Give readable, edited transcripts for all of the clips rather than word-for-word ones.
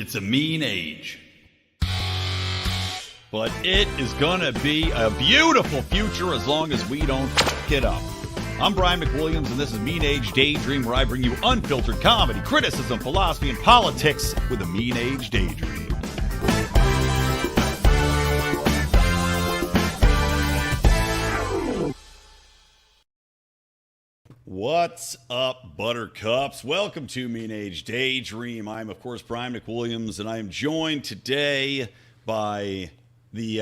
It's a mean age. But it is going to be a beautiful future as long as we don't f*** it up. I'm Brian McWilliams, and this is Mean Age Daydream, where I bring you unfiltered comedy, criticism, philosophy, and politics with a Mean Age Daydream. What's up, buttercups? Welcome to Mean Age Daydream. I'm, of course, Brian McWilliams, and I am joined today by the,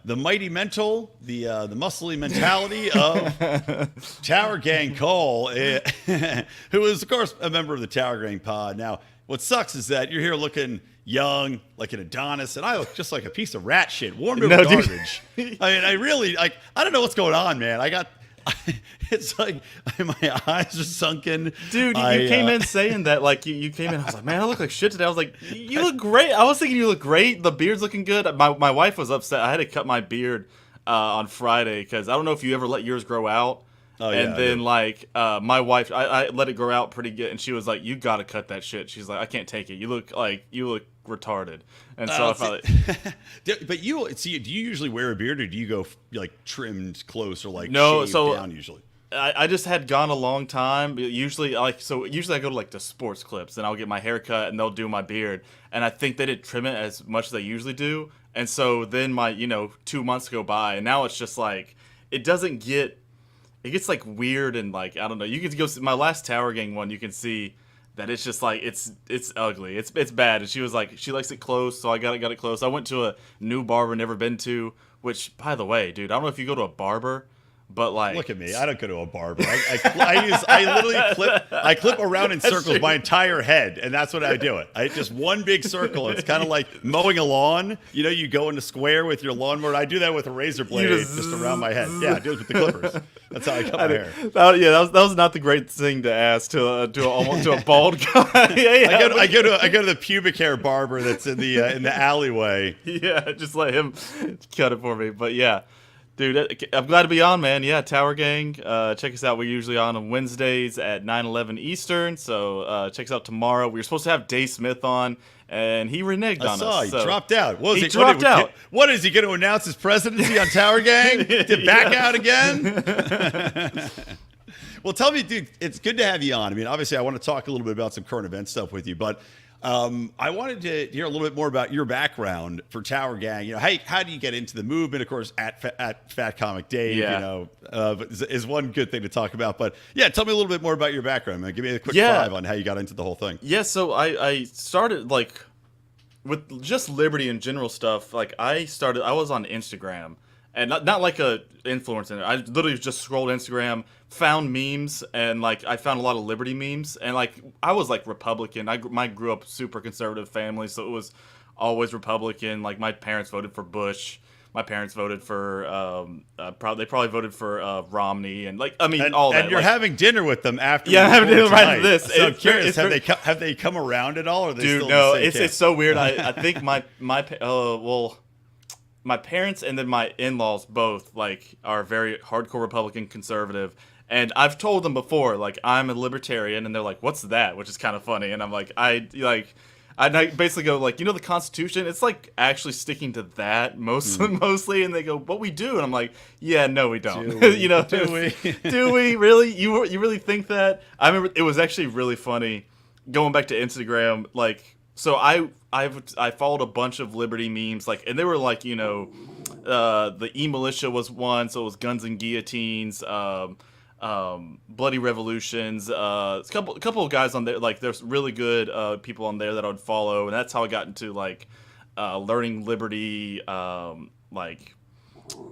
the mighty mental, the muscly mentality of Tower Gang Cole, who is, of course, a member of the Tower Gang pod. Now, what sucks is that you're here looking young, like an Adonis, and I look just like a piece of rat shit, warmed over garbage. I mean, I really, I don't know what's going on, man. It's like my eyes are sunken. Dude, you came in saying that, like, you came in, I was like, man, I look like shit today. I was like, you look great. I was thinking you look great. The beard's looking good. My wife was upset. I had to cut my beard on Friday because I don't know if you ever let yours grow out. Oh, yeah, and then, like, my wife, I let it grow out pretty good, and she was like, you got to cut that shit. She's like, I can't take it. You look retarded. And so I finally... But do you usually wear a beard, or do you go, like, trimmed close or, like, no, shaved down usually? I just had gone a long time. Usually I go to, like, the sports clips, and I'll get my hair cut, and they'll do my beard. And I think they didn't trim it as much as they usually do. And so then 2 months go by, and now it's just, like, it gets, like, weird and, like, I don't know. You can go see my last Tower Gang one, you can see that it's just, like, it's ugly. It's bad. And she was like, she likes it close, so I got it close. I went to a new barber never been to, which, by the way, dude, I don't know if you go to a barber, but, like... Look at me. I don't go to a barber. I clip around in circles my entire head, and that's what I do it. I just one big circle. It's kind of like mowing a lawn. You know, you go in a square with your lawnmower. I do that with a razor blade just around my head. Yeah, I do it with the clippers. That's how I cut my hair. That was not the great thing to ask to a bald guy. Yeah, I go to the pubic hair barber that's in the alleyway. Yeah, just let him cut it for me. But yeah. Dude, I'm glad to be on, man. Yeah, Tower Gang. Check us out. We're usually on Wednesdays at 9/11 Eastern. So check us out tomorrow. We were supposed to have Dave Smith on, and he reneged on us. I saw he dropped out. He dropped out. What is he going to announce his presidency on Tower Gang? To back out again? Well, tell me, dude, it's good to have you on. I mean, obviously, I want to talk a little bit about some current event stuff with you, but I wanted to hear a little bit more about your background for Tower Gang. You know, how do you get into the movement? Of course, at Fat Comic Dave, is one good thing to talk about. But yeah, tell me a little bit more about your background, man. Give me a quick five on how you got into the whole thing. Yeah, so I started, like, with just Liberty and general stuff. Like, I was on Instagram. And not like a influencer. I literally just scrolled Instagram, found memes, and, like, I found a lot of Liberty memes. And, like, I was, like, Republican. I grew up super conservative family, so it was always Republican. Like, my parents voted for Bush. My parents voted for they probably voted for Romney, and, like, I mean, all that. And you're having dinner with them after. Yeah, I'm having dinner right after this. So I'm curious, have they come around at all? Or are they dude, still no, in the same camp? It's so weird. I think my parents and then my in-laws both, like, are very hardcore Republican conservative. And I've told them before, like, I'm a libertarian, and they're like, what's that? Which is kind of funny. And I'm like, I basically go, like, the Constitution, it's, like, actually sticking to that mostly. And they go, but we do. And I'm like, yeah, no, we don't. Do we? Do we really? You really think that? I remember it was actually really funny going back to Instagram, like, so I followed a bunch of Liberty memes, like, and they were like, the E-Militia was one, so it was guns and guillotines, bloody revolutions, a couple of guys on there, like, there's really good people on there that I would follow, and that's how I got into, like, learning Liberty, like,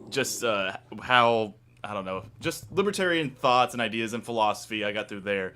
just how, I don't know, just libertarian thoughts and ideas and philosophy I got through there.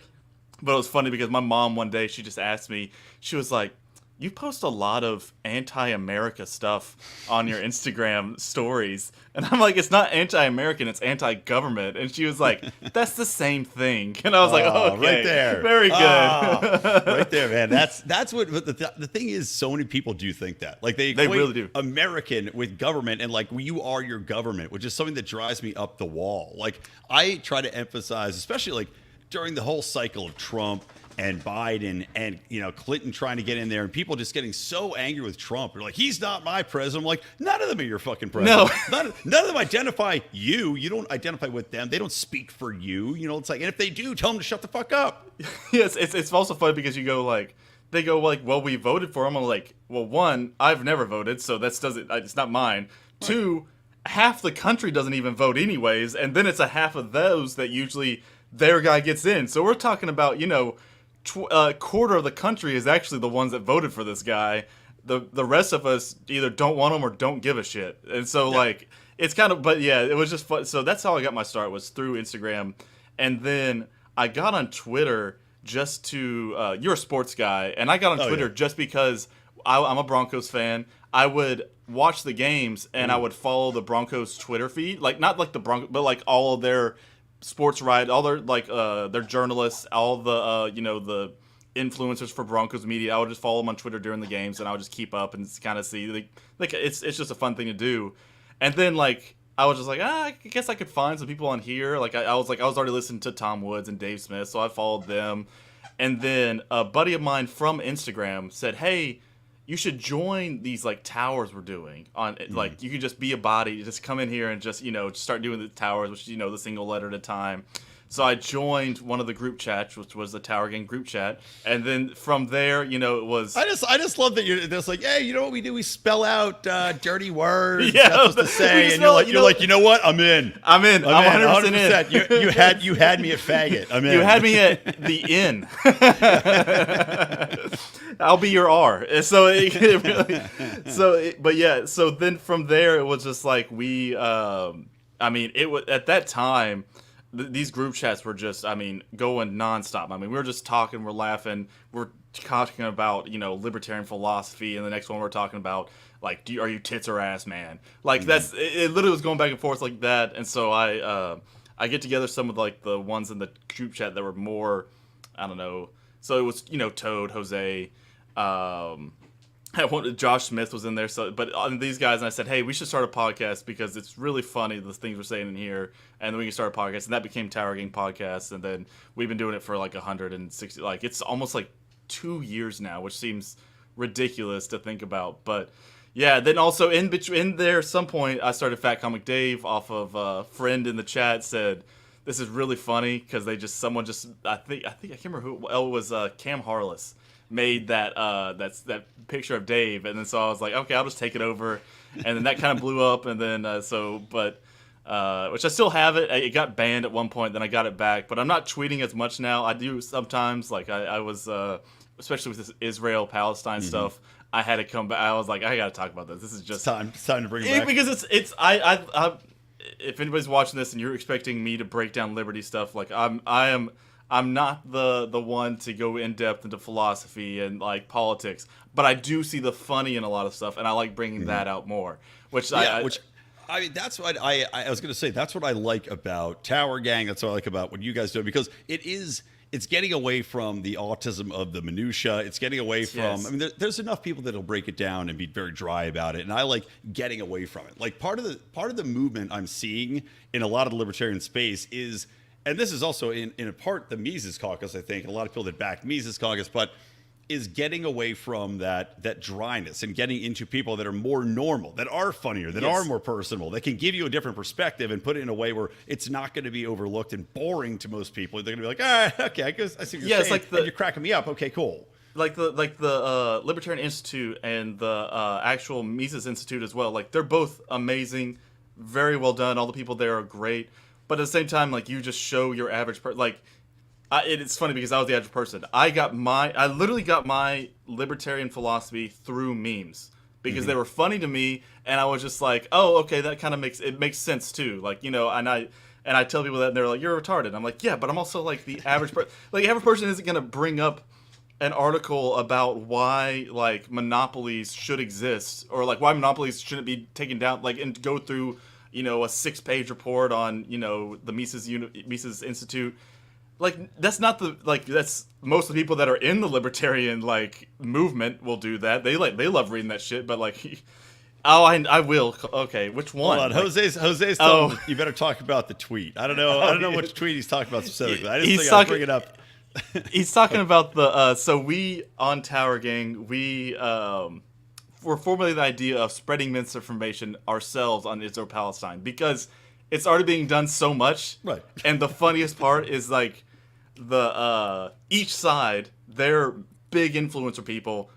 But it was funny because my mom one day, she just asked me, she was like, you post a lot of anti-America stuff on your Instagram stories. And I'm like, it's not anti-American, it's anti-government. And she was like, that's the same thing. And I was like, oh, okay, right there. Very good. Right there, man. That's what the thing is, so many people do think that. Like, they really do. American with government, and, like, you are your government, which is something that drives me up the wall. Like, I try to emphasize, especially, like, during the whole cycle of Trump and Biden and Clinton trying to get in there, and people just getting so angry with Trump. They're like, he's not my president. I'm like, none of them are your fucking president. No. none of them identify you. You don't identify with them. They don't speak for you. It's like, and if they do, tell them to shut the fuck up. Yes, it's also funny because they go like, well, we voted for him. I'm like, well, one, I've never voted, so it's not mine. Right. Two, half the country doesn't even vote anyways, and then it's a half of those that usually their guy gets in. So we're talking about, a quarter of the country is actually the ones that voted for this guy. The rest of us either don't want him or don't give a shit. And so it's kind of, but yeah, it was just fun. So that's how I got my start, was through Instagram. And then I got on Twitter just to, you're a sports guy, and I got on Twitter just because I'm a Broncos fan. I would watch the games and I would follow the Broncos Twitter feed, not like the Broncos, but like all of their sports all their their journalists, all the the influencers for Broncos media. I would just follow them on Twitter during the games, and I would just keep up and kind of see it's just a fun thing to do. And then I was just like, I guess I could find some people on here. I was already listening to Tom Woods and Dave Smith, so I followed them. And then a buddy of mine from Instagram said, hey, you should join these towers we're doing on you can just be a body, just come in here and just start doing the towers, which the single letter at a time. So I joined one of the group chats, which was the Tower Gang group chat, and then from there, it was. I just love that you're just like, hey, you know what we do? We spell out dirty words. Yeah, not supposed to say, and you're like, you know what? I'm in. I'm 100% in. You had me at faggot. I'm in. You had me at the in. I'll be your R. So so then from there it was just like it was at that time. These group chats were just, going nonstop. We were just talking, we're laughing, we're talking about, libertarian philosophy, and the next one we're talking about, are you tits or ass, man? That's, it literally was going back and forth like that, and so I get together some of, the ones in the group chat that were more, I don't know, so it was, Toad, Jose, Josh Smith was in there, but on these guys, and I said, hey, we should start a podcast because it's really funny, the things we're saying in here, and then we can start a podcast, and that became Tower Gang Podcast, and then we've been doing it for 160, it's almost 2 years now, which seems ridiculous to think about, but yeah, then also in there, some point, I started Fat Comic Dave off of a friend in the chat said, this is really funny, because I think I can't remember who, it was Cam Harless, made that picture of Dave, and then so I was like, okay, I'll just take it over, and then that kind of blew up, and then which I still have it. It got banned at one point, then I got it back, but I'm not tweeting as much now. I do sometimes, I was especially with this Israel Palestine stuff. I had to come back. I was like, I gotta talk about this. This is just it's time to bring it back, because it's I if anybody's watching this and you're expecting me to break down liberty stuff, I'm not the one to go in depth into philosophy and politics, but I do see the funny in a lot of stuff, and I like bringing that out more. That's what I was going to say. That's what I like about Tower Gang. That's what I like about what you guys do, because it's getting away from the autism of the minutia. It's getting away from. Yes. There's enough people that'll break it down and be very dry about it, and I like getting away from it. Part of the movement I'm seeing in a lot of the libertarian space is. And this is also in a part the Mises Caucus, I think, a lot of people that back Mises Caucus, but is getting away from that dryness and getting into people that are more normal, that are funnier, that are more personable, that can give you a different perspective and put it in a way where it's not going to be overlooked and boring to most people. They're going to be like, okay, I guess I see what you're saying. And you're cracking me up. Okay, cool. The Libertarian Institute and the actual Mises Institute as well. They're both amazing, very well done. All the people there are great. But at the same time, you just show your average person. It's funny because I was the average person. I literally got my libertarian philosophy through memes because they were funny to me, and I was just like, oh, okay, that kind of makes sense too. And I tell people that, and they're like, you're retarded. I'm like, yeah, but I'm also the average person. The average person isn't gonna bring up an article about why monopolies should exist, or why monopolies shouldn't be taken down, and go through. A 6-page report on, the Mises Institute. That's not that's most of the people that are in the libertarian, movement will do that. They love reading that shit, but I will. Okay, which one? Hold on. Jose's telling me you better talk about the tweet. I don't know which tweet he's talking about specifically. I just think I'll bring it up. He's talking about the so we on Tower Gang were formulating the idea of spreading misinformation ourselves on Israel Palestine because it's already being done so much. Right. And the funniest part is like the each side, their big influencer people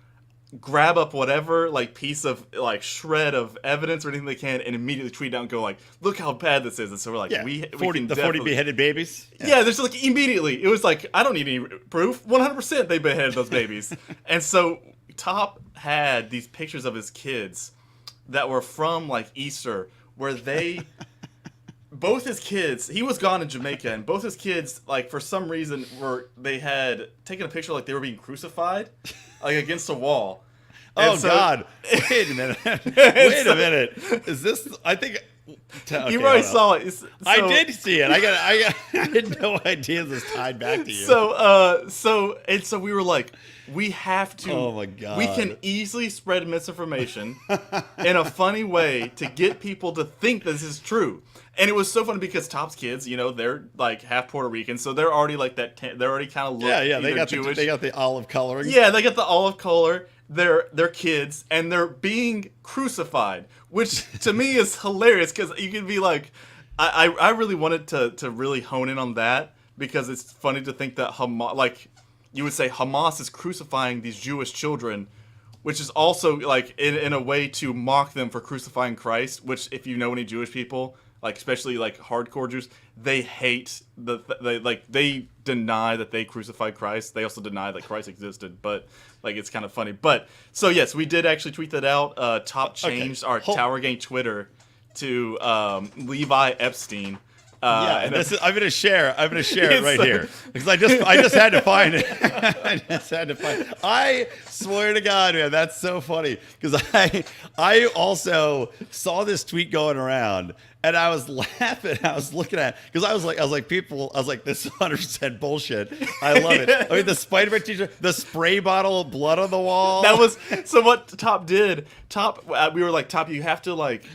grab up whatever like piece of like shred of evidence or anything they can and immediately tweet out and go like, look how bad this is. And so we're like, Yeah, we 40 can the 40 definitely... beheaded babies. Yeah, there's like immediately. It was like, I don't need any proof. 100% they beheaded those babies. And so Top had these pictures of his kids that were from like Easter where they... both his kids, he was gone in Jamaica, and both his kids, like, for some reason, they had taken a picture like they were being crucified, like, against a wall. Oh, so, God. Wait a minute. Wait a minute. Is this, I think... Okay, you probably saw it. I did see it. I had no idea this tied back to you. So we were like, we have to. Oh my God. We can easily spread misinformation in a funny way to get people to think this is true. And it was so funny because Top's kids, you know, they're like half Puerto Rican, so they're already like that. They're already kind of they got Jewish. They got the olive coloring. Yeah, they got the olive color. They're kids, and they're being crucified, which to me is hilarious because you can be like, I really wanted to really hone in on that because it's funny to think that Hamas, like you would say, Hamas is crucifying these Jewish children, which is also like in a way to mock them for crucifying Christ. Which, if you know any Jewish people, like especially like hardcore Jews, they hate they deny that they crucified Christ. They also deny that Christ existed, but like it's kind of funny. But so yes, we did actually tweet that out. Top changed our Tower Gang Twitter to Levi Epstein. And I'm gonna share it right here because I just had to find it. I swear to God, man, that's so funny because I also saw this tweet going around and I was laughing. I was looking at because I was like this is 100% bullshit. I love it. I mean, the Spider-Man t-shirt, the spray bottle of blood on the wall. That was so. What Top did? We were like, Top, you have to like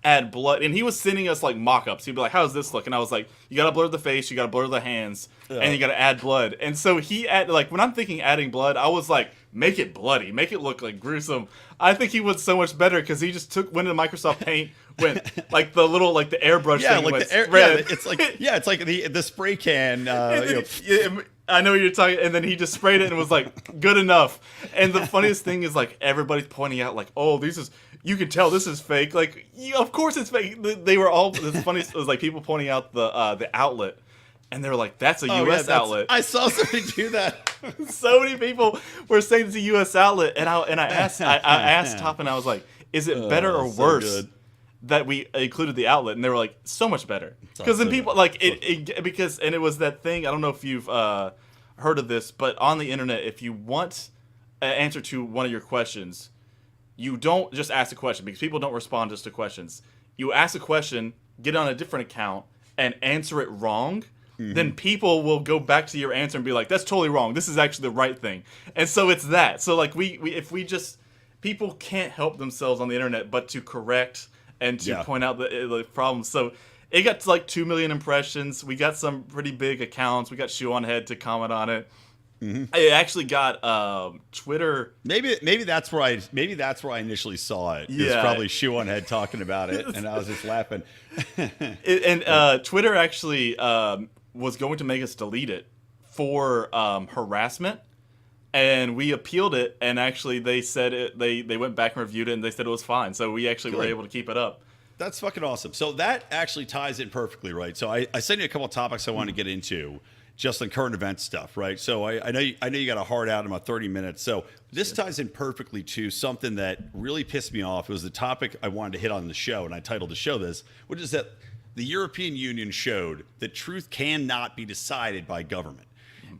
add blood, and he was sending us like mock-ups. He'd be like, how does this look? And I was like, you gotta blur the face, you gotta blur the hands, and you gotta add blood. And so he like when I'm thinking adding blood, I was like, make it bloody, make it look like gruesome. I think he was so much better because he just went into Microsoft Paint, went like the little like the airbrush thing, like went the red. It's like the spray can. I know what you're talking, and then he just sprayed it and was like, good enough. And the funniest thing is like everybody's pointing out like, oh, you can tell this is fake. Like, of course it's fake. They were all. The funniest was like people pointing out the outlet, and they were like, that's a U.S. outlet. I saw somebody do that. So many people were saying it's a U.S. outlet, and I asked Top, and I was like, is it better or worse that we included the outlet? And they were like, so much better. Because then people like because it was that thing. I don't know if you've heard of this, but on the internet, if you want an answer to one of your questions, you don't just ask a question because people don't respond just to questions. You ask a question, get on a different account, and answer it wrong. Mm-hmm. Then people will go back to your answer and be like, that's totally wrong. This is actually the right thing. And so it's that. So like people can't help themselves on the internet but to correct and to point out the problems. So it got to like 2 million impressions. We got some pretty big accounts. We got Shoe on Head to comment on it. Mm-hmm. I actually got Twitter. Maybe that's where I initially saw it. Yeah, it was probably Shoe on Head talking about it, and I was just laughing. Twitter actually was going to make us delete it for harassment, and we appealed it. And actually, they said it. They went back and reviewed it, and they said it was fine. So we actually were able to keep it up. That's fucking awesome. So that actually ties in perfectly, right? So I sent you a couple of topics I want to get into. Just on current event stuff, right? So I know you got a hard out in about 30 minutes. So this ties in perfectly to something that really pissed me off. It was the topic I wanted to hit on the show, and I titled the show this, which is that the European Union showed that truth cannot be decided by government.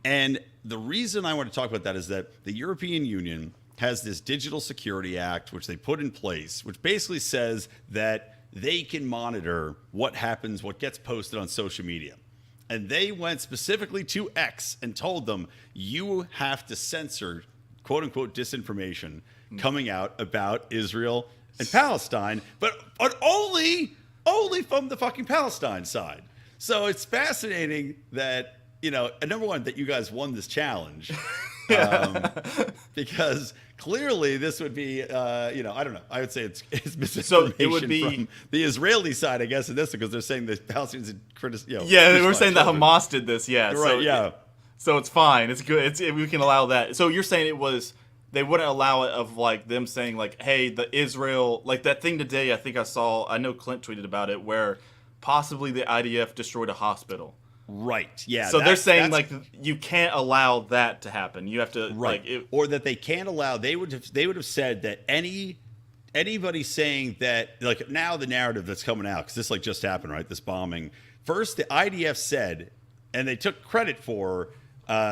And the reason I want to talk about that is that the European Union has this Digital Security Act, which they put in place, which basically says that they can monitor what happens, what gets posted on social media. And they went specifically to X and told them, you have to censor, quote unquote, disinformation coming out about Israel and Palestine, but only from the fucking Palestine side. So it's fascinating that number one, that you guys won this challenge. Yeah. Because clearly this would be, I don't know. I would say it's misinformation So it would be from the Israeli side, I guess, in this, because they're saying the Palestinians Yeah, we're saying that Hamas did this. Yeah, right. So, yeah. So it's fine. It's good. We can allow that. So you're saying they wouldn't allow it of like them saying like, hey, the Israel, like that thing today. I know Clint tweeted about it where possibly the IDF destroyed a hospital. Right. Yeah. So they're saying like you can't allow that to happen. You have to or that they can't allow. They would have said that anybody saying that, like, now the narrative that's coming out, because this like just happened, right? This bombing. First, the IDF said, and they took credit for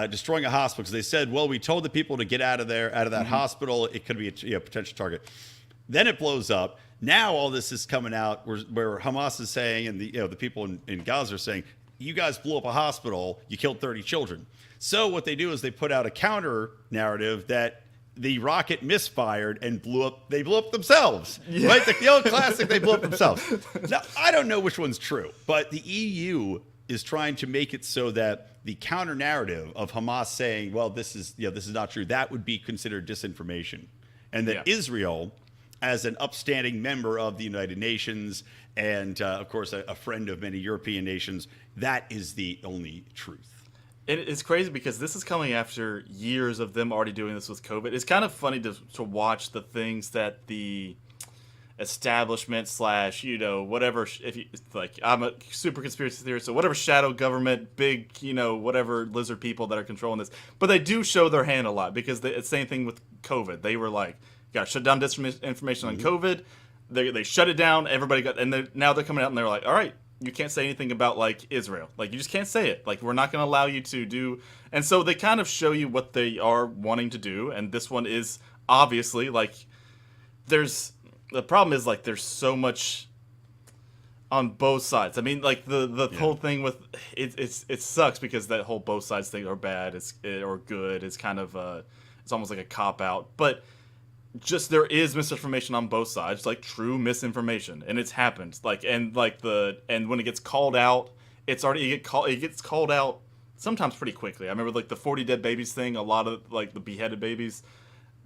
destroying a hospital, because they said, well, we told the people to get out of that hospital. It could be a potential target. Then it blows up. Now all this is coming out where Hamas is saying, and the people in Gaza are saying, you guys blew up a hospital, you killed 30 children. So what they do is they put out a counter narrative that the rocket misfired and they blew up themselves. Yeah. Right? The old classic, they blew up themselves. Now, I don't know which one's true, but the EU is trying to make it so that the counter narrative of Hamas saying, well, this is not true, that would be considered disinformation. And that Israel, as an upstanding member of the United Nations and, of course, a friend of many European nations, that is the only truth. It's crazy because this is coming after years of them already doing this with COVID. It's kind of funny to watch the things that the establishment / whatever, if you like, I'm a super conspiracy theorist, so whatever shadow government, big, whatever lizard people that are controlling this, but they do show their hand a lot, because it's the same thing with COVID. They were like, got shut down disinformation on COVID. They shut it down. Everybody now they're coming out and they're like, all right, you can't say anything about like Israel. Like, you just can't say it. Like, we're not going to allow you to do. And so they kind of show you what they are wanting to do. And this one is obviously like, the problem is like there's so much on both sides. I mean, like the whole thing with it sucks, because that whole both sides thing are bad or good is kind of it's almost like a cop out. But just there is misinformation on both sides, like true misinformation, and it's happened. And when it gets called out, it gets called out sometimes pretty quickly. I remember like the 40 dead babies thing, a lot of like the beheaded babies,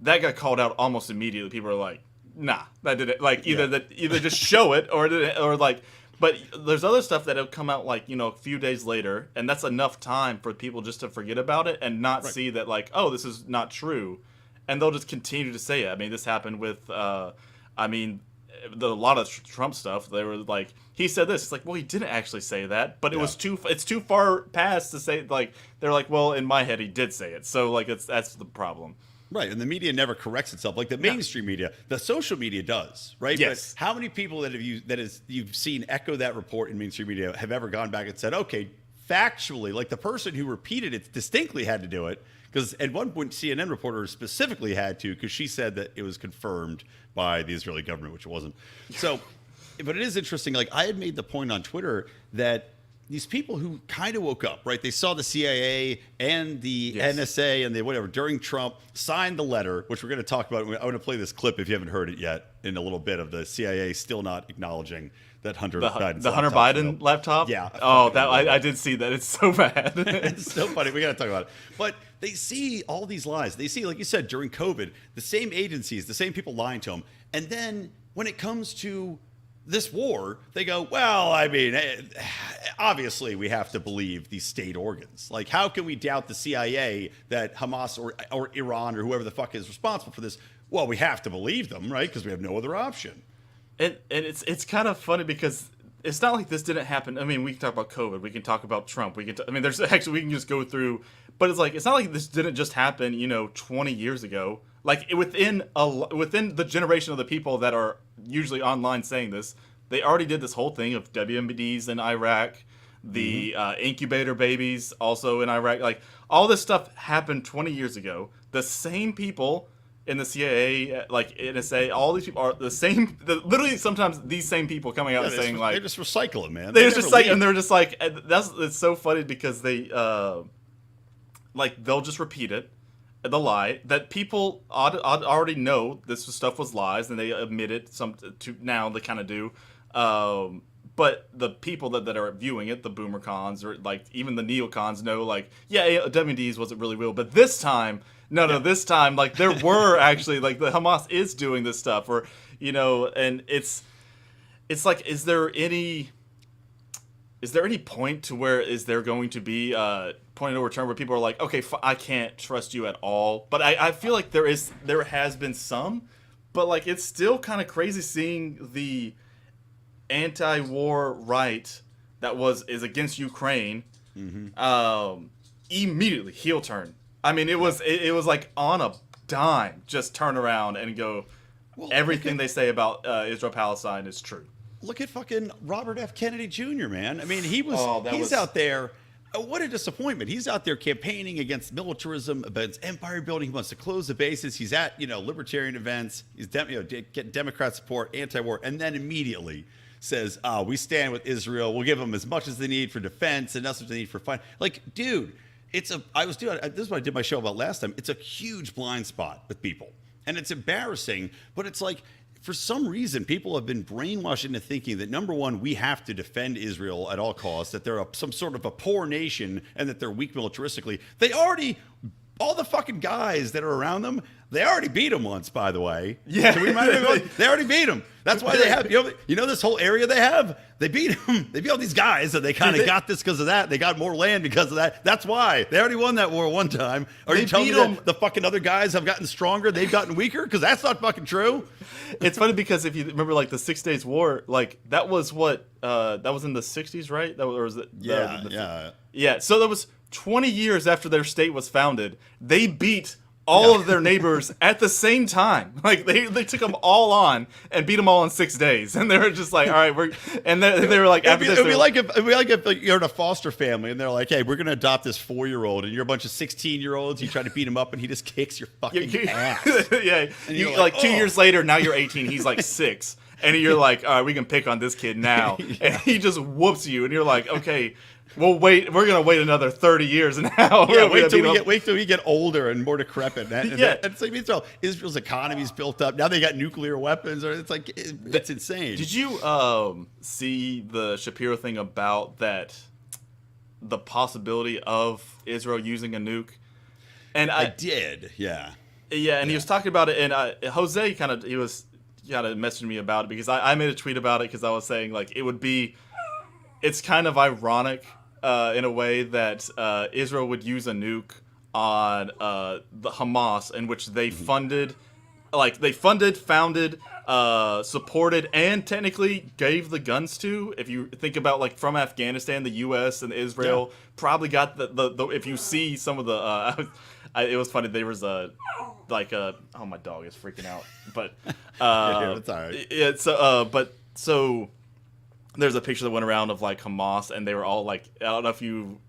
that got called out almost immediately. People are like, nah, that didn't, like, either just show it or like, but there's other stuff that'll come out like, a few days later, and that's enough time for people just to forget about it and not see that like, oh, this is not true. And they'll just continue to say it. I mean, this happened with, a lot of Trump stuff. They were like, he said this. It's like, well, he didn't actually say that, but it's too far past to say, like, they're like, well, in my head, he did say it. So, like, that's the problem. Right, and the media never corrects itself. Like the mainstream media, the social media does, right? Yes. But how many people you've seen echo that report in mainstream media have ever gone back and said, okay, factually, like the person who repeated it distinctly had to do it? Because at one point, CNN reporter specifically had to, because she said that it was confirmed by the Israeli government, which it wasn't. So, but it is interesting. Like, I had made the point on Twitter that these people who kind of woke up, right? They saw the CIA and the NSA and during Trump, signed the letter, which we're going to talk about. I want to play this clip if you haven't heard it yet in a little bit, of the CIA still not acknowledging that Hunter Biden laptop. Yeah. Oh, that I did see that. It's so bad. It's so funny. We got to talk about it. But they see all these lies. They see, like you said, during COVID, the same agencies, the same people lying to them. And then when it comes to this war, they go, well, I mean, obviously we have to believe these state organs. Like, how can we doubt the CIA that Hamas or Iran or whoever the fuck is responsible for this? Well, we have to believe them, right? Because we have no other option. And it's kind of funny, because it's not like this didn't happen. I mean, we can talk about COVID. We can talk about Trump. We can we can just go through. But it's like, it's not like this didn't just happen, 20 years ago. Like, within the generation of the people that are usually online saying this, they already did this whole thing of WMDs in Iraq, the incubator babies also in Iraq. Like, all this stuff happened 20 years ago. The same people in the CIA, like NSA, all these people are the same. Literally, sometimes these same people coming out and saying, like, they just recycle it, man. They're just like, and they're just like, it's so funny, because they they'll just repeat it, the lie that people already know this stuff was lies, and they admit it. Now they kind of do, But the people that are viewing it, the boomer cons or like even the neocons know like, yeah, WMDs wasn't really real. But this time, no, this time like there were actually like the Hamas is doing this stuff, or and it's like, is there any point to where is there going to be point of no return where people are like, okay, I can't trust you at all? But I feel like there has been some, but like it's still kind of crazy seeing the anti-war right that is against Ukraine immediately heel turn. I mean, it was like on a dime, just turn around and go, well, everything they say about Israel-Palestine is true. Look at fucking Robert F. Kennedy Jr., man. I mean, he's out there. What a disappointment. He's out there campaigning against militarism, against empire building. He wants to close the bases. He's at, libertarian events. He's getting Democrat support, anti-war, and then immediately says, we stand with Israel. We'll give them as much as they need for defense and that's what they need for fun. Like, dude, this is what I did my show about last time. It's a huge blind spot with people. And it's embarrassing, but it's like, for some reason, people have been brainwashed into thinking that, number one, we have to defend Israel at all costs, that they're some sort of a poor nation and that they're weak militaristically. All the fucking guys that are around them, they already beat them once, by the way. Yeah. Can we remind everyone? They already beat them. That's why they have, this whole area they have? They beat them. They beat all these guys, and they kind of got this because of that. They got more land because of that. That's why. They already won that war one time. Are you telling me that the fucking other guys have gotten stronger? They've gotten weaker? Because that's not fucking true. It's funny because if you remember, like, the 6 Days War, like, that was what, that was in the 60s, right? Yeah, so that was 20 years after their state was founded. They beat all of their neighbors at the same time. Like they took them all on and beat them all in 6 days, and they were just like, all right, they were like, it'd be like if you're in a foster family and they're like, hey, we're gonna adopt this 4-year-old, and you're a bunch of 16-year-olds. You try to beat him up, and he just kicks your fucking ass. Yeah, and you like 2 years later, now you're 18. He's like 6, and you're like, all right, we can pick on this kid now, and he just whoops you, and you're like, okay. Well, we're gonna wait another 30 years now. Yeah, wait till we get older and more decrepit. So Israel's economy's built up. Now they got nuclear weapons. It's like it's insane. Did you see the Shapiro thing about that? The possibility of Israel using a nuke, and I did. Yeah. Yeah, and he was talking about it, and Jose kind of messaged me about it because I made a tweet about it because I was saying like it's kind of ironic. In a way that Israel would use a nuke on the Hamas, in which they founded, supported, and technically gave the guns to. If you think about like from Afghanistan, the U.S. and Israel probably got the. If you see some of the, it was funny. There was oh, my dog is freaking out, but it's all right. So there's a picture that went around of like Hamas, and they were all like, I don't know if you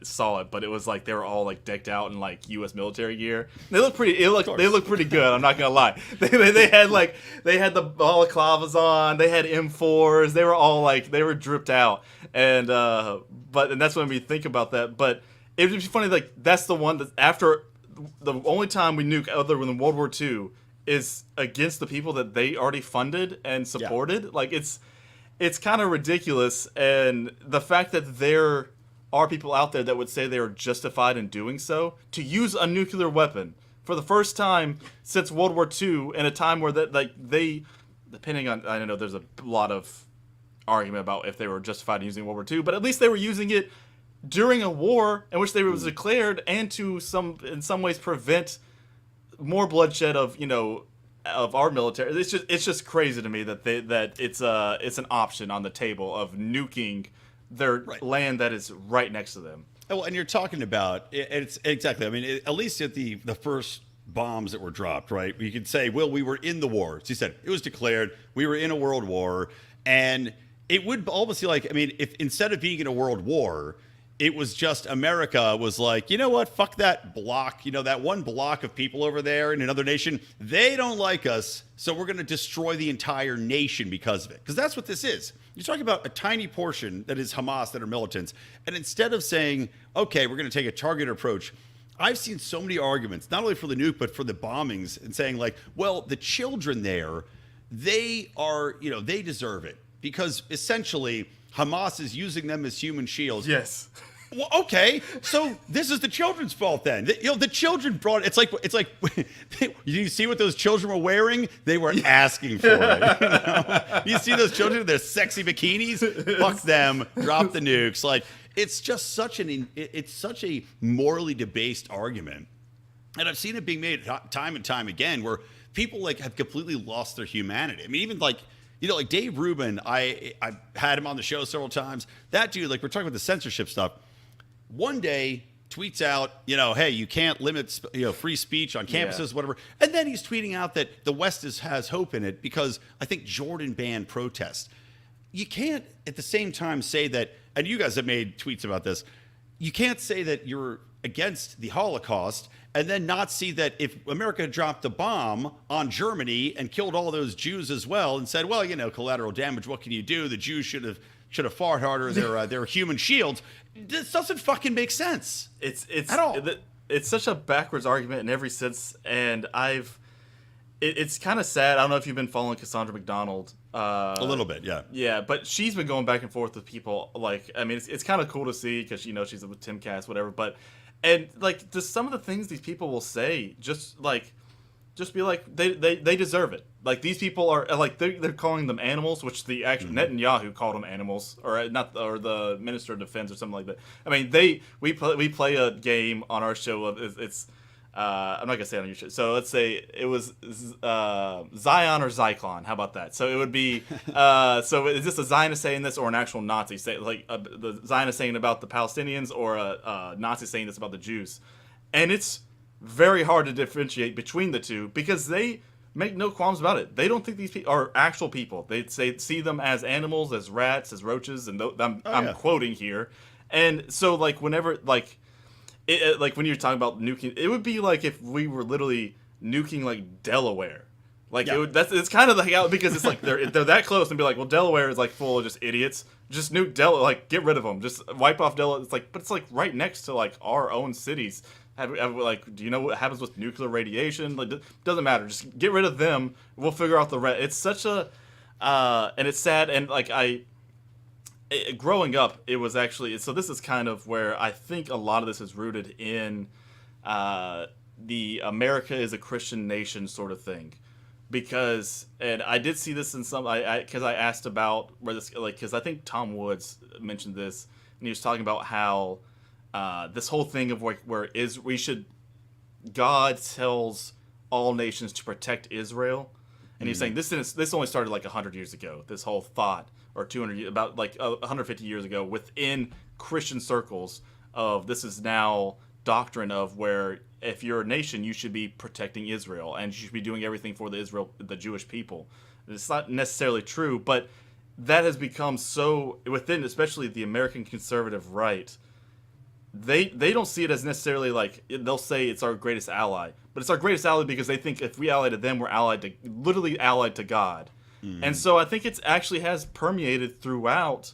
saw it, but it was like they were all like decked out in like U.S. military gear. They look pretty. They look pretty good. I'm not gonna lie. They had the balaclavas on. They had M4s. They were all like they were dripped out. And that's when we think about that. But it would be funny. Like that's the one that after the only time we nuke other than World War II is against the people that they already funded and supported. Yeah. Like it's kind of ridiculous, and the fact that there are people out there that would say they are justified in doing so, to use a nuclear weapon for the first time since World War II, in a time where depending on, I don't know, there's a lot of argument about if they were justified in using World War II, but at least they were using it during a war in which they was declared, and to in some ways prevent more bloodshed of our military. It's just crazy to me that it's an option on the table of nuking their land that is right next to them. Well, and you're talking about it's exactly. I mean, at least at the first bombs that were dropped, right? You could say, well, we were in the war. As you said, it was declared we were in a world war, and it would almost be like, I mean, if instead of being in a world war, it was just America was like, you know what, fuck that block, that one block of people over there in another nation, they don't like us, so we're going to destroy the entire nation because of it. Because that's what this is. You're talking about a tiny portion that is Hamas, that are militants, and instead of saying, okay, we're going to take a targeted approach, I've seen so many arguments, not only for the nuke, but for the bombings, and saying like, well, the children there, they are, they deserve it. because essentially Hamas is using them as human shields. Yes. Well, okay, so this is the children's fault then. The children brought it's like you see what those children were wearing? They were asking for it. You see those children in their sexy bikinis? Fuck them. Drop the nukes. Like it's just such a morally debased argument, and I've seen it being made time and time again where people like have completely lost their humanity. I mean, even like. Like Dave Rubin, I had him on the show several times. That dude, like we're talking about the censorship stuff. One day tweets out, hey, you can't limit, free speech on campuses, whatever. And then he's tweeting out that the West has hope in it because I think Jordan banned protests. You can't at the same time say that, and you guys have made tweets about this, you can't say that you're against the Holocaust and then not see that if America had dropped a bomb on Germany and killed all those Jews as well and said, well, collateral damage, what can you do? The Jews should have fought harder. They're human shields. This doesn't fucking make sense. It's at all. It's such a backwards argument in every sense, and it's kind of sad. I don't know if you've been following Cassandra McDonald. A little bit, yeah. Yeah, but she's been going back and forth with people. Like, I mean, it's kind of cool to see because she's with Timcast, whatever. But and like, just some of the things these people will say, just be like they deserve it. Like these people are like they're calling them animals, which the actual Netanyahu called them animals, or not, or the Minister of Defense or something like that. I mean, we play a game on our show. It's I'm not gonna say it on your show. So let's say it was Zion or Zyklon. How about that? So it would be so is this a Zionist saying this or an actual Nazi say like the Zionist saying about the Palestinians or a Nazi saying this about the Jews, and it's very hard to differentiate between the two because they make no qualms about it. They don't think these people are actual people. They see them as animals, as rats, as roaches, and I'm quoting here. And so like whenever like when you're talking about nuking, it would be like if we were literally nuking like Delaware. Like it's kind of like because it's like they're that close and be like, well, Delaware is like full of just idiots. Just nuke Delaware, like get rid of them. Just wipe off Delaware. It's like, but it's like right next to like our own cities. Like, do you know what happens with nuclear radiation? Like, doesn't matter. Just get rid of them. We'll figure out the rest. It's such a, and it's sad. And like growing up, it was actually. So this is kind of where I think a lot of this is rooted in, the America is a Christian nation sort of thing, because and I did see this in some because I asked about where this because I think Tom Woods mentioned this and he was talking about how. This whole thing of where God tells all nations to protect Israel, and he's saying this only started like 100 years ago. This whole thought, or 200 about like 150 years ago, within Christian circles, of this is now doctrine of where if you're a nation, you should be protecting Israel and you should be doing everything for the Jewish people. It's not necessarily true, but that has become so within, especially the American conservative right. They don't see it as necessarily like they'll say it's our greatest ally, but it's our greatest ally because they think if we ally to them, we're literally allied to God. And so I think it's actually has permeated throughout.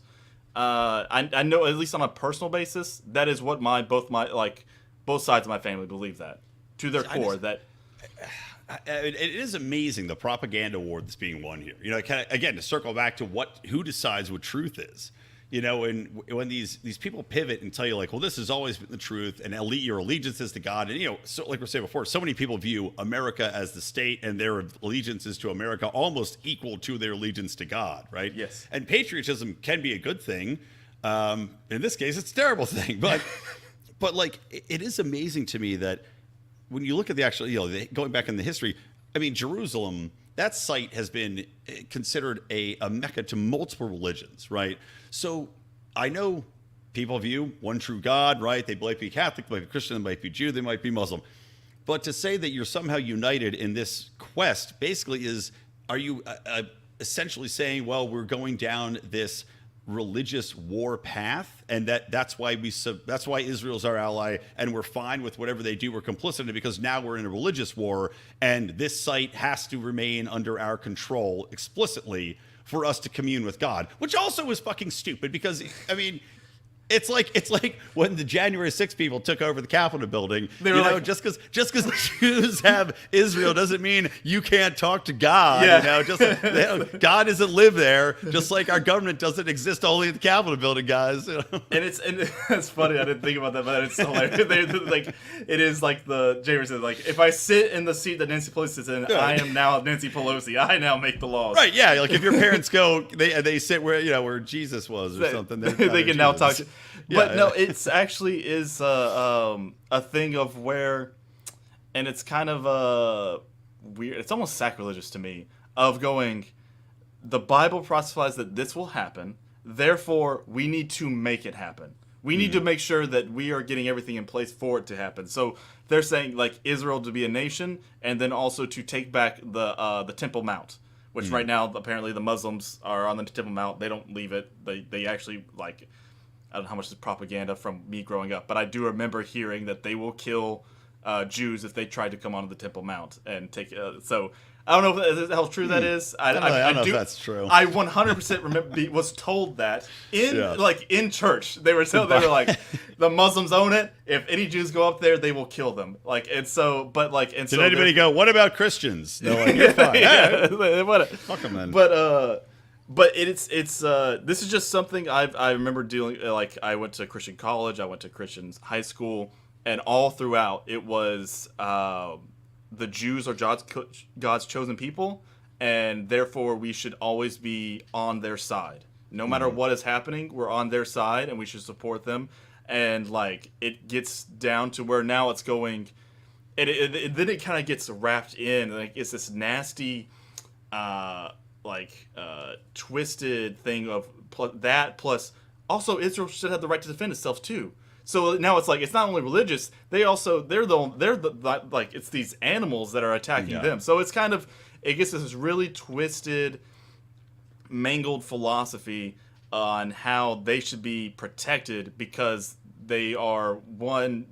I know at least on a personal basis, that is what both sides of my family believe that to their core. It is amazing the propaganda war that's being won here. Kind of, again, to circle back to who decides what truth is. And when these people pivot and tell you like, well, this has always been the truth, and your allegiance is to God, and so like we were saying before, so many people view America as the state, and their allegiances to America almost equal to their allegiance to God, right? Yes. And patriotism can be a good thing. In this case, it's a terrible thing, but like it is amazing to me that when you look at the actual, going back in the history, I mean, Jerusalem. That site has been considered a mecca to multiple religions, right? So I know people view one true God, right? They might be Catholic, they might be Christian, they might be Jew, they might be Muslim. But to say that you're somehow united in this quest basically are you essentially saying, well, we're going down this religious war path, and that's why Israel's our ally, and we're fine with whatever they do. We're complicit in it because now we're in a religious war, and this site has to remain under our control explicitly for us to commune with God, which also is fucking stupid because I mean, It's like when the January 6 people took over the Capitol building. They were you know, like, just because Jews have Israel doesn't mean you can't talk to God. Yeah. You know, just like, God doesn't live there. Just like our government doesn't exist only at the Capitol building, guys. You know? And it's funny. I didn't think about that, but it's hilarious. Like it is like the Jamer said. Like if I sit in the seat that Nancy Pelosi sits in, I am now Nancy Pelosi. I now make the laws. Right? Yeah. Like if your parents go, they sit where Jesus was or something. They can now talk. But Yeah, no, it's actually is a thing of where, and it's kind of weird. It's almost sacrilegious to me of going. The Bible prophesies that this will happen. Therefore, we need to make it happen. We need to make sure that we are getting everything in place for it to happen. So they're saying like Israel to be a nation, and then also to take back the Temple Mount, which right now apparently the Muslims are on the Temple Mount. They don't leave it. They actually like. I don't know how much is propaganda from me growing up, but I do remember hearing that they will kill Jews if they try to come onto the Temple Mount and take. So I don't know how true that is. I don't know if that's true. I 100% remember was told that in church they were like the Muslims own it. If any Jews go up there, they will kill them. Like and so, but like and Did so anybody go? What about Christians? They're like, you're fine. Fuck them then. But it's this is just something I remember dealing. Like I went to Christian college, I went to Christian high school, and all throughout it was the Jews are God's chosen people, and therefore we should always be on their side. No matter what is happening, we're on their side, and we should support them. And like it gets down to where now it's going, then it kind of gets wrapped in like it's this nasty. Twisted thing of plus also Israel should have the right to defend itself too. So now it's like it's not only religious; they're the like it's these animals that are attacking them. So it's kind of it gets this really twisted, mangled philosophy on how they should be protected because they are one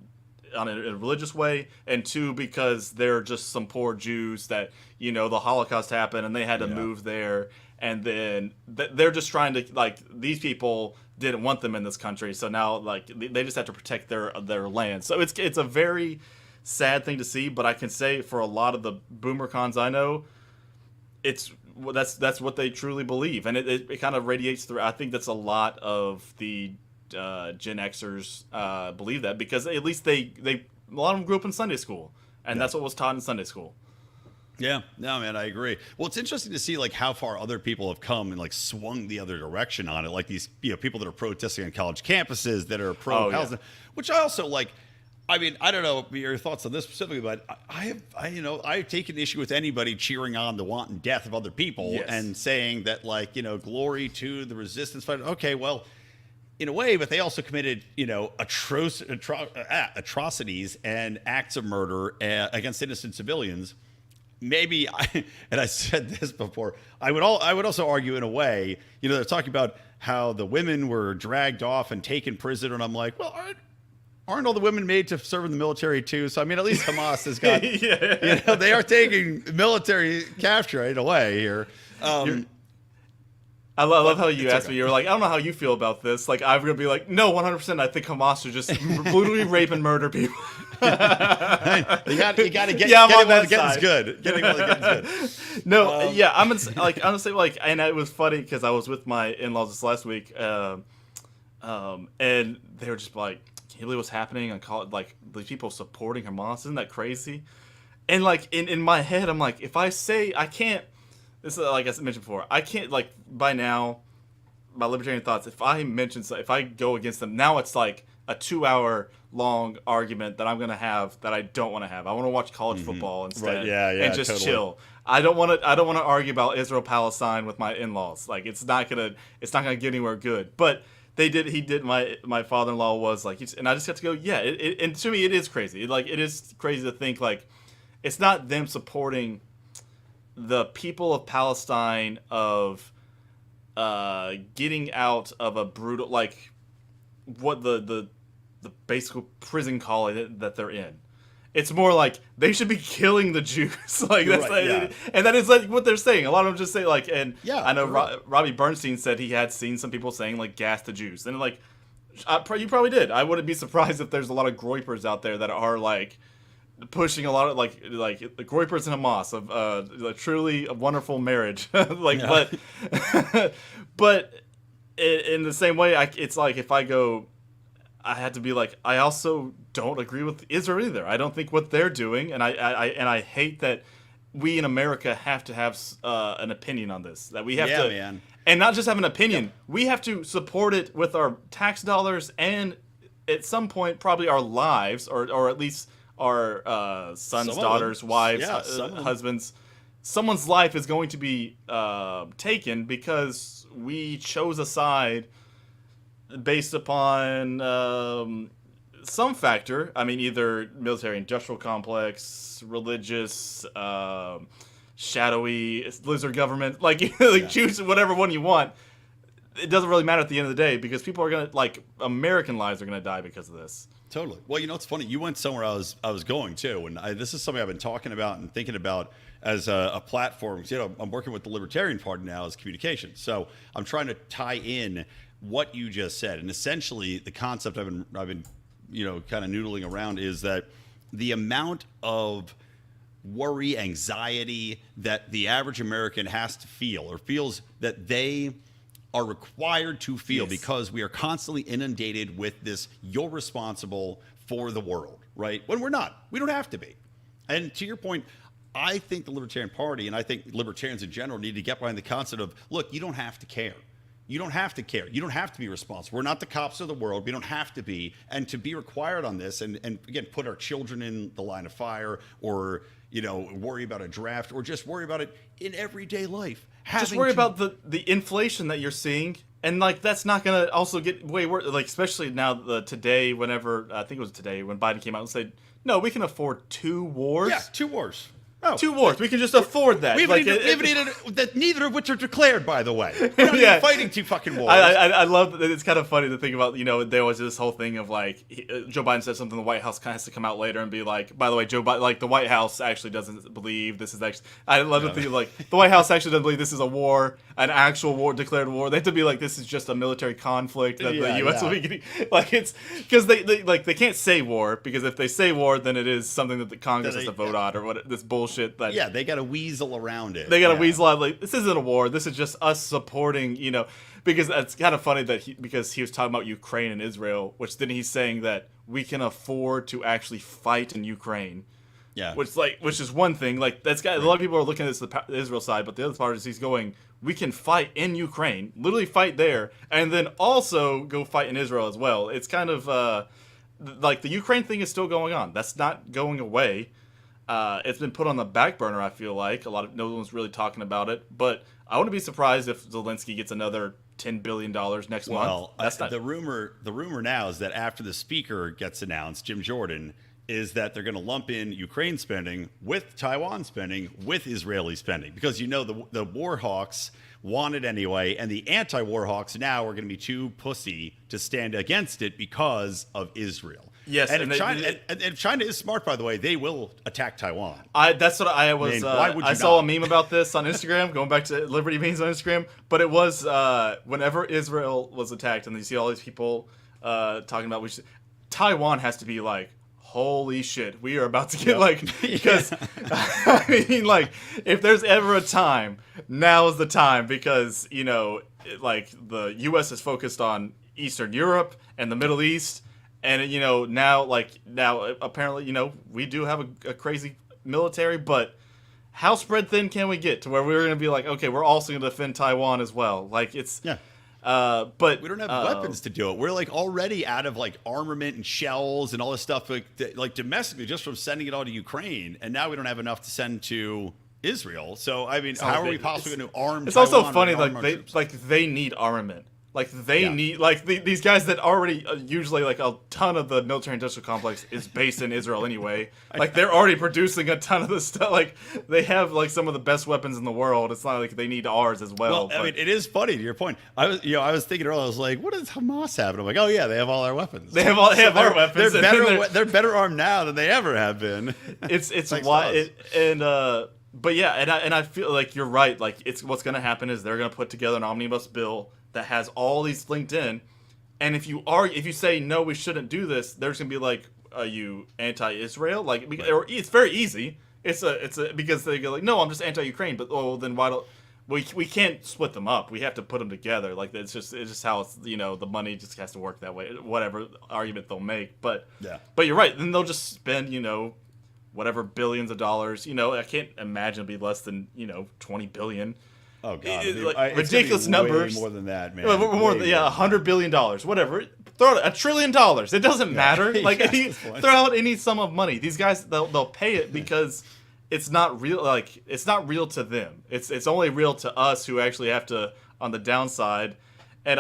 on a religious way, and two because they're just some poor Jews that the Holocaust happened and they had to move there, and then they're just trying to like these people didn't want them in this country, so now like they just have to protect their land. So it's a very sad thing to see, but I can say for a lot of the boomer cons I know, that's what they truly believe, and it kind of radiates through. I think that's a lot of the Gen Xers believe that because at least they a lot of them grew up in Sunday school, and that's what was taught in Sunday school. Yeah, no, man, I agree. Well, it's interesting to see like how far other people have come and like swung the other direction on it. Like these, people that are protesting on college campuses that are pro-Palestine, which I also like. I mean, I don't know your thoughts on this specifically, but I've taken issue with anybody cheering on the wanton death of other people and saying that like glory to the resistance fighter. Okay, well. In a way, but they also committed, atrocities and acts of murder against innocent civilians. Maybe, and I said this before, I would also argue in a way, they're talking about how the women were dragged off and taken prisoner, and I'm like, well, aren't all the women made to serve in the military too? So I mean, at least Hamas has got, they are taking military capture in a way here. I love how you asked me. You were like, I don't know how you feel about this. Like, I'm going to be like, no, 100%. I think Hamas should just brutally rape and murder people. You got to get it while the getting's good. Getting while the getting's good. No, I'm going to say, like, and it was funny because I was with my in-laws this last week, and they were just like, can you believe what's happening? I call it, like, the people supporting Hamas. Isn't that crazy? And, like, in my head, I'm like, if I say I can't, this is like I mentioned before. I can't like by now, my libertarian thoughts. If I go against them now, it's like a 2-hour long argument that I'm gonna have that I don't want to have. I want to watch college football instead, and just chill. I don't want to argue about Israel Palestine with my in-laws. Like it's not gonna get anywhere good. But he did. My father-in-law was like, and I just have to go. Yeah, and to me it is crazy. It is crazy to think like it's not them supporting the people of Palestine of getting out of a brutal, like what the basic prison colony that they're in. It's more like they should be killing the Jews. Like that's right, and that is like what they're saying. A lot of them just say like, and I know Robbie Bernstein said he had seen some people saying like gas the Jews, and like You probably did. I wouldn't be surprised if there's a lot of groypers out there that are like pushing a lot of like the groypers and Hamas of a truly wonderful marriage. Like, Yeah. but in the same way, it's like if I go, I had to be like, I also don't agree with Israel either. I don't think what they're doing, and I hate that we in America have to have an opinion on this. That we have to, man. and not just have an opinion. We have to support it with our tax dollars and at some point probably our lives, or at least our sons, Some of daughters, them. wives, Yeah, some of them. husbands. Someone's life is going to be taken because we chose a side based upon some factor. I mean, either military-industrial complex, religious, shadowy lizard government. Like, choose whatever one you want. It doesn't really matter at the end of the day because people are gonna American lives are gonna die because of this. Totally. Well, it's funny. You went somewhere I was going too, and this is something I've been talking about and thinking about as a platform. I'm working with the Libertarian Party now as communication, so I'm trying to tie in what you just said, and essentially the concept I've been kind of noodling around is that the amount of worry, anxiety that the average American has to feel or feels that they are required to feel because we are constantly inundated with this, you're responsible for the world, right? When we're not. We don't have to be. And to your point, I think the Libertarian Party and I think libertarians in general need to get behind the concept of, look, you don't have to care. You don't have to care. You don't have to be responsible. We're not the cops of the world. We don't have to be. And to be required on this and again, put our children in the line of fire or, worry about a draft or just worry about it in everyday life. Just worry about the inflation that you're seeing. And that's not going to also get way worse. Especially now today, whenever, I think it was today when Biden came out and said, no, we can afford 2 wars. Yeah, 2 wars. Oh. 2 wars. We can just afford that. We haven't needed neither of which are declared, by the way. We're not even fighting 2 fucking wars. I love that. It's kind of funny to think about, there was this whole thing of Joe Biden said something, the White House kind of has to come out later and be like, by the way, Joe Biden, the White House actually doesn't believe this is actually, I love to think the White House actually doesn't believe this is a war, an actual war, declared war. They have to be like, this is just a military conflict that the U.S. will be getting. It's because they can't say war, because if they say war, then it is something that the Congress has to vote on or what this bullshit. They got to weasel around it. They got to weasel out this isn't a war. This is just us supporting, because it's kind of funny that because he was talking about Ukraine and Israel, which then he's saying that we can afford to actually fight in Ukraine. Yeah. Which is one thing. That's got a lot of people are looking at this the Israel side, but the other part is he's going, we can fight in Ukraine, literally fight there, and then also go fight in Israel as well. It's kind of the Ukraine thing is still going on. That's not going away. It's been put on the back burner, I feel like. No one's really talking about it. But I wouldn't be surprised if Zelensky gets another $10 billion next month. Well, the rumor now is that after the speaker gets announced, Jim Jordan, is that they're going to lump in Ukraine spending with Taiwan spending with Israeli spending. Because the war hawks want it anyway, and the anti-war hawks now are going to be too pussy to stand against it because of Israel. Yes, and if China is smart, by the way, they will attack Taiwan. That's what I was. Why would you I saw a meme about this on Instagram, going back to Liberty Memes on Instagram. But it was whenever Israel was attacked, and you see all these people talking about Taiwan has to be like, holy shit, we are about to get because I mean, if there's ever a time, now is the time, because the U.S. is focused on Eastern Europe and the Middle East. And now apparently we do have a crazy military, but how spread thin can we get to where we're going to be like, okay, we're also going to defend Taiwan as well? But we don't have weapons to do it. We're already out of armament and shells and all this stuff domestically just from sending it all to Ukraine, and now we don't have enough to send to Israel. So I mean, how are we possibly going to arm? It's Taiwan also funny they need armament. Need these guys that already usually a ton of the military industrial complex is based in Israel anyway. They're already producing a ton of this stuff. They have some of the best weapons in the world. It's not like they need ours as well. Well, I mean, it is funny to your point. I was thinking earlier. I was like, what does Hamas have? And I'm like, oh yeah, they have all our weapons. They have our weapons. They're better armed now than they ever have been. It's why but yeah, and I feel like you're right. It's what's going to happen is they're going to put together an omnibus bill that has all these linked in, And if you say no, we shouldn't do this, there's gonna be like, are you anti-Israel? Like, or it's very easy. It's a because they go like, no, I'm just anti-Ukraine. But then why don't we can't split them up? We have to put them together. Like it's just how it's the money just has to work that way. Whatever argument they'll make, but you're right. Then they'll just spend whatever billions of dollars. I can't imagine it'd be less than 20 billion. Oh god, like ridiculous numbers. Way more than that, man. More than $100 billion, whatever. Throw out $1 trillion. It doesn't matter. Like throw out any sum of money. These guys they'll pay it because it's not real. Like it's not real to them. It's only real to us who actually have to on the downside. And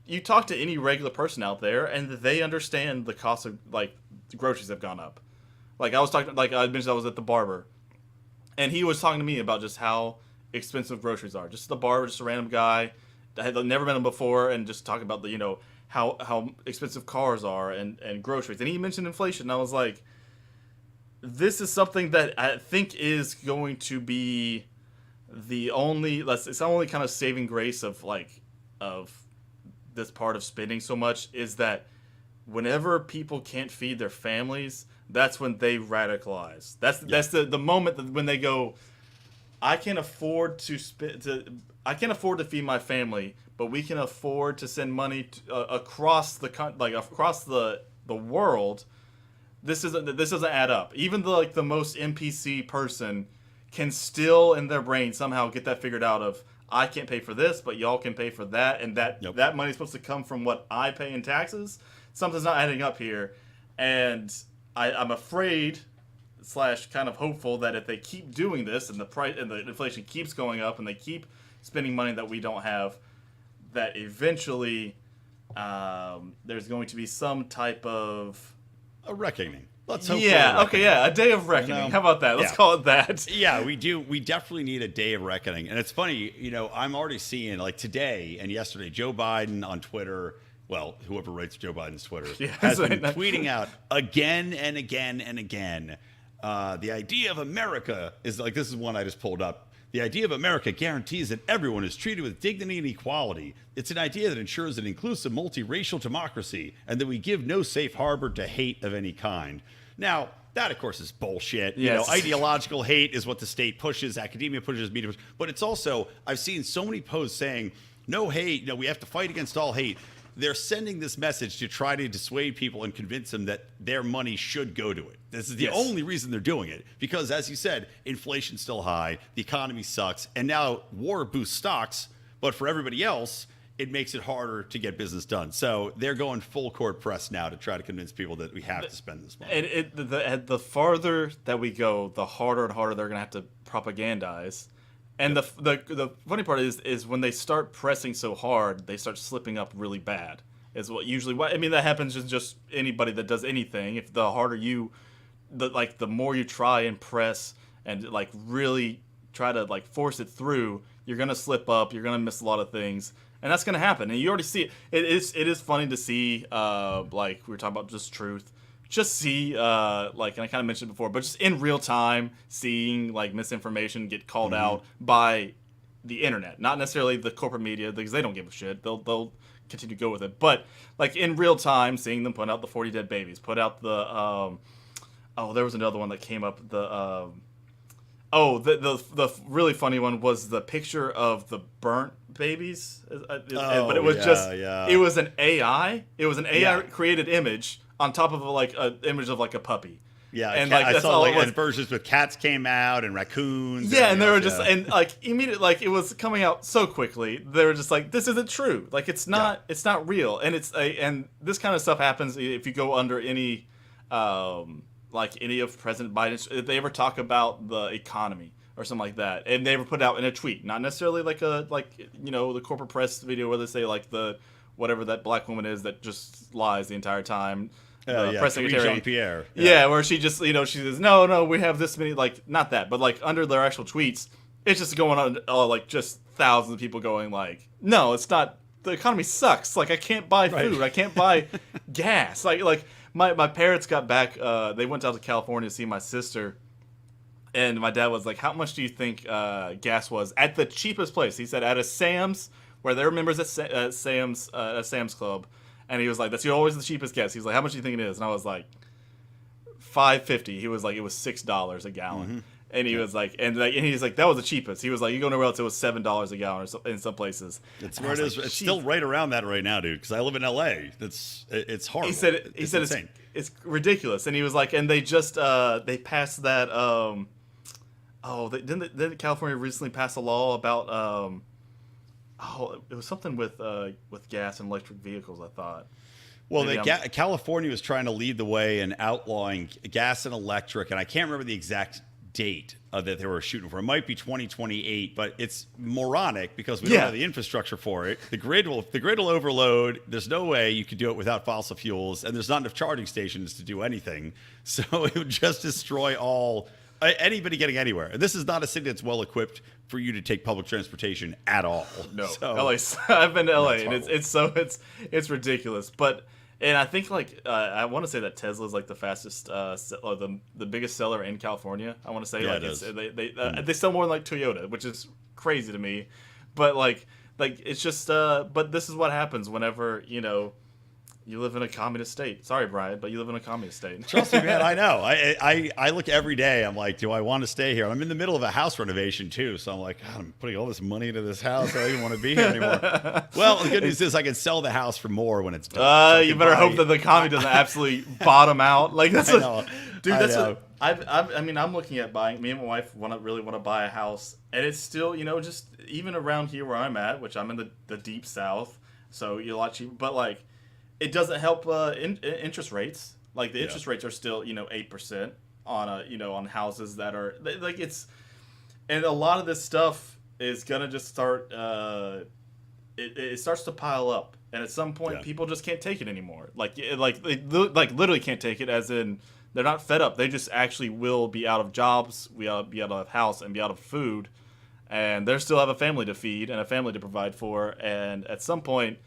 you talk to any regular person out there, and they understand the cost of like the groceries have gone up. Like I mentioned, I was at the barber, and he was talking to me about just how expensive groceries are. Just the barber, just a random guy. I had never met him before, and just talking about the how expensive cars are and groceries. And he mentioned inflation. And I was like, this is something that I think is going to be it's the only kind of saving grace of this part of spending so much is that whenever people can't feed their families, that's when they radicalize. That's the moment when they go, I can afford to feed my family, but we can afford to send money across the world. This doesn't add up. Even the most NPC person can still in their brain somehow get that figured out of, I can't pay for this, but y'all can pay for that, and that money's supposed to come from what I pay in taxes. Something's not adding up here, and I'm afraid / kind of hopeful that if they keep doing this and the price and the inflation keeps going up and they keep spending money that we don't have, that eventually there's going to be some type of a reckoning. Let's hope. A day of reckoning. How about that? Let's call it that. Yeah, we do. We definitely need a day of reckoning. And it's funny, I'm already seeing like today and yesterday, Joe Biden on Twitter. Well, whoever writes Joe Biden's Twitter has been tweeting out again and again and again. The idea of America is like, this is one I just pulled up. The idea of America guarantees that everyone is treated with dignity and equality. It's an idea that ensures an inclusive, multiracial democracy, and that we give no safe harbor to hate of any kind. Now, that, of course, is bullshit. Yes. Ideological hate is what the state pushes, academia pushes, media pushes. But it's also, I've seen so many posts saying, no hate, we have to fight against all hate. They're sending this message to try to dissuade people and convince them that their money should go to it. This is the only reason they're doing it. Because, as you said, inflation's still high, the economy sucks, and now war boosts stocks, but for everybody else, it makes it harder to get business done. So they're going full court press now to try to convince people that we have to spend this money. And the farther that we go, the harder and harder they're going to have to propagandize. And the funny part is when they start pressing so hard, they start slipping up really bad. Is what usually that happens in just anybody that does anything. If the harder the more you try and press and really try to force it through, you're gonna slip up. You're gonna miss a lot of things, and that's gonna happen. And you already see it. It is funny to see we were talking about just truth. Just see, and I kind of mentioned before, but just in real time, seeing misinformation get called out by the internet, not necessarily the corporate media, because they don't give a shit. They'll continue to go with it. But in real time, seeing them put out the 40 dead babies, put out the there was another one that came up. The really funny one was the picture of the burnt babies, but it was it was an AI. It was an AI created image on top of an image of a puppy. Yeah, and I saw and versions with cats came out and raccoons. Yeah, and they were just immediately it was coming out so quickly. They were just this isn't true. It's not real. And and this kind of stuff happens if you go under any any of President Biden's. If they ever talk about the economy or something like that, and they ever put out in a tweet, not necessarily the corporate press video where they say the whatever that black woman is that just lies the entire time. Press secretary Jean-Pierre. Where she just she says no we have this many not that but under their actual tweets it's just going on just thousands of people going no, it's not, the economy sucks, I can't buy food, I can't buy gas, my parents got back, they went out to California to see my sister, and my dad was how much do you think gas was at the cheapest place? He said at a Sam's, where they're members at Sam's Club. And he was like, that's always the cheapest gas. He was like, how much do you think it is? And I was like, $5.50. He was like, it was $6 a gallon. Mm-hmm. And he was like, and he's like, that was the cheapest. He was like, you go nowhere else, it was $7 a gallon or so, in some places. It's where it is. Like, it's still right around that right now, dude. Because I live in LA. It's horrible. He said it's ridiculous. And he was like, and they just they passed that. Didn't California recently pass a law about it was something with gas and electric vehicles, I thought. Well, California was trying to lead the way in outlawing gas and electric, and I can't remember the exact date that they were shooting for. It might be 2028, but it's moronic because we don't have the infrastructure for it. The grid will overload. There's no way you could do it without fossil fuels, and there's not enough charging stations to do anything. So it would just destroy anybody getting anywhere. And this is not a city that's well equipped for you to take public transportation at all. No, so, LA. I've been to LA, and it's ridiculous. And I think I want to say that Tesla is like the fastest, or the biggest seller in California. I want to say it is. They sell more than like Toyota, which is crazy to me. But like it's just but this is what happens whenever you live in a communist state. Sorry, Brian, but you live in a communist state. Trust me, man. I know. I look every day. I'm like, do I want to stay here? I'm in the middle of a house renovation too, so I'm like, God, I'm putting all this money into this house. I don't even want to be here anymore. Well, the good news is I can sell the house for more when it's done. So you better hope that the economy doesn't absolutely bottom out. Like that's I mean, I'm looking at buying. Me and my wife really want to buy a house, and it's still, just even around here where I'm at, which I'm in the deep south, so you're a lot cheaper. But like, it doesn't help interest rates. Like the interest rates are still 8% on on houses that are like it's, and a lot of this stuff is gonna just start. It starts to pile up, and at some point, people just can't take it anymore. They literally can't take it. As in, they're not fed up. They just actually will be out of jobs, be out of house, and be out of food, and they still have a family to feed and a family to provide for. And at some point,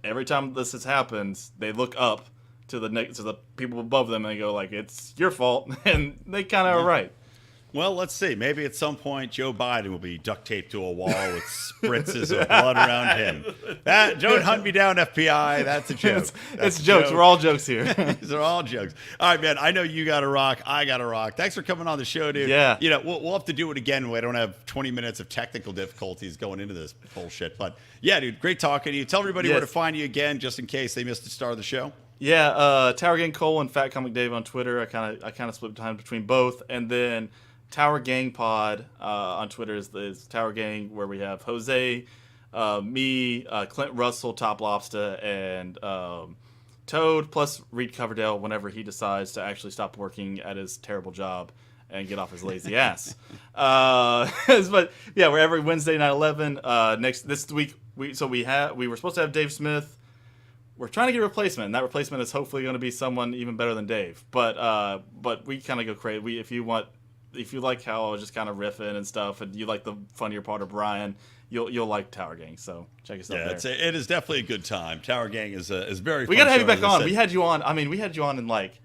every time this has happened, they look up to the people above them and they go like, "It's your fault," and they kind of are right. Well, let's see. Maybe at some point Joe Biden will be duct taped to a wall with spritzes of blood around him. Don't hunt me down, FBI. That's a joke. It's jokes. We're all jokes here. These are all jokes. All right, man. I know you got to rock. I got to rock. Thanks for coming on the show, dude. Yeah. We'll have to do it again when I don't have 20 minutes of technical difficulties going into this bullshit. But yeah, dude, great talking to you. Tell everybody where to find you again, just in case they missed the start of the show. Yeah, Tower Gang Cole and Fat Comic Dave on Twitter. I kind of split time between both, and then Tower Gang Pod on Twitter is Tower Gang, where we have Jose, me, Clint Russell, Top Lobster, and Toad, plus Reed Coverdale whenever he decides to actually stop working at his terrible job and get off his lazy ass. But yeah, we're every Wednesday night 11. This week we were supposed to have Dave Smith. We're trying to get a replacement, and that replacement is hopefully going to be someone even better than Dave. But we kind of go crazy. If you like how I was just kind of riffing and stuff, and you like the funnier part of Brian, you'll like Tower Gang. So check us out there. It is definitely a good time. Tower Gang is very. We gotta have you back on. We had you on. I mean, we had you on in like,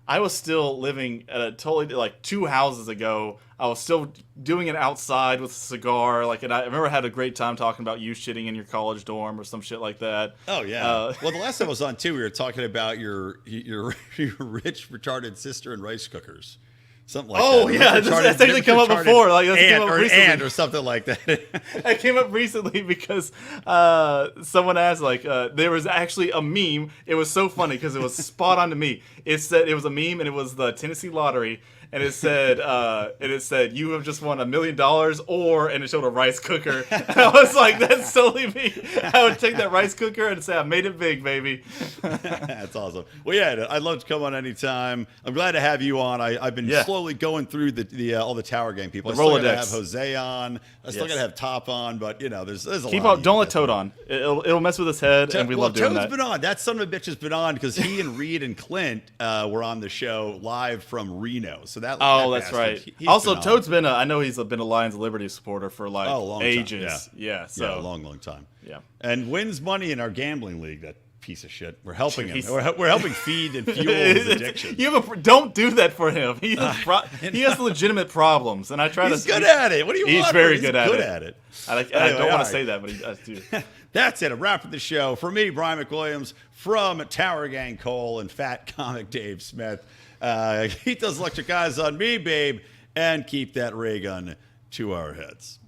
I was still living at a totally like 2 houses ago. I was still doing it outside with a cigar. Like, and I remember I had a great time talking about you shitting in your college dorm or some shit like that. Oh yeah. Well, the last time I was on too, we were talking about your rich retarded sister and rice cookers. Something like that. Oh yeah, that's actually come up before. Like aunt or something like that. It came up recently because someone asked, like, there was actually a meme. It was so funny because it was spot on to me. It said it was a meme and it was the Tennessee lottery. And it said, you have just won $1 million, and it showed a rice cooker. And I was like, that's totally me. I would take that rice cooker and say, I made it big, baby. That's awesome. Well, yeah, I'd love to come on anytime. I'm glad to have you on. I've been slowly going through all the Tower Gang people. I still got to have Jose on. I still got to have Top on, but there's a lot. Keep on. Don't let Toad on. It'll mess with his head, and we love doing that. Toad's been on. That son of a bitch has been on because he and Reed and Clint were on the show live from Reno. So that's right. Also, Toad's been I know he's been a Lions of Liberty supporter for like ages. A long time. Yeah. And wins money in our gambling league. That piece of shit. We're helping him. We're helping feed and fuel his addiction. Don't do that for him. He has legitimate problems, and I try He's good at it. What do you want? He's very good at it. At it. I don't want to say that, but he does too. That's it. A wrap of the show. For me, Brian McWilliams, from Tower Gang Cole and Fat Comic Dave Smith. Keep those electric eyes on me, babe, and keep that ray gun to our heads.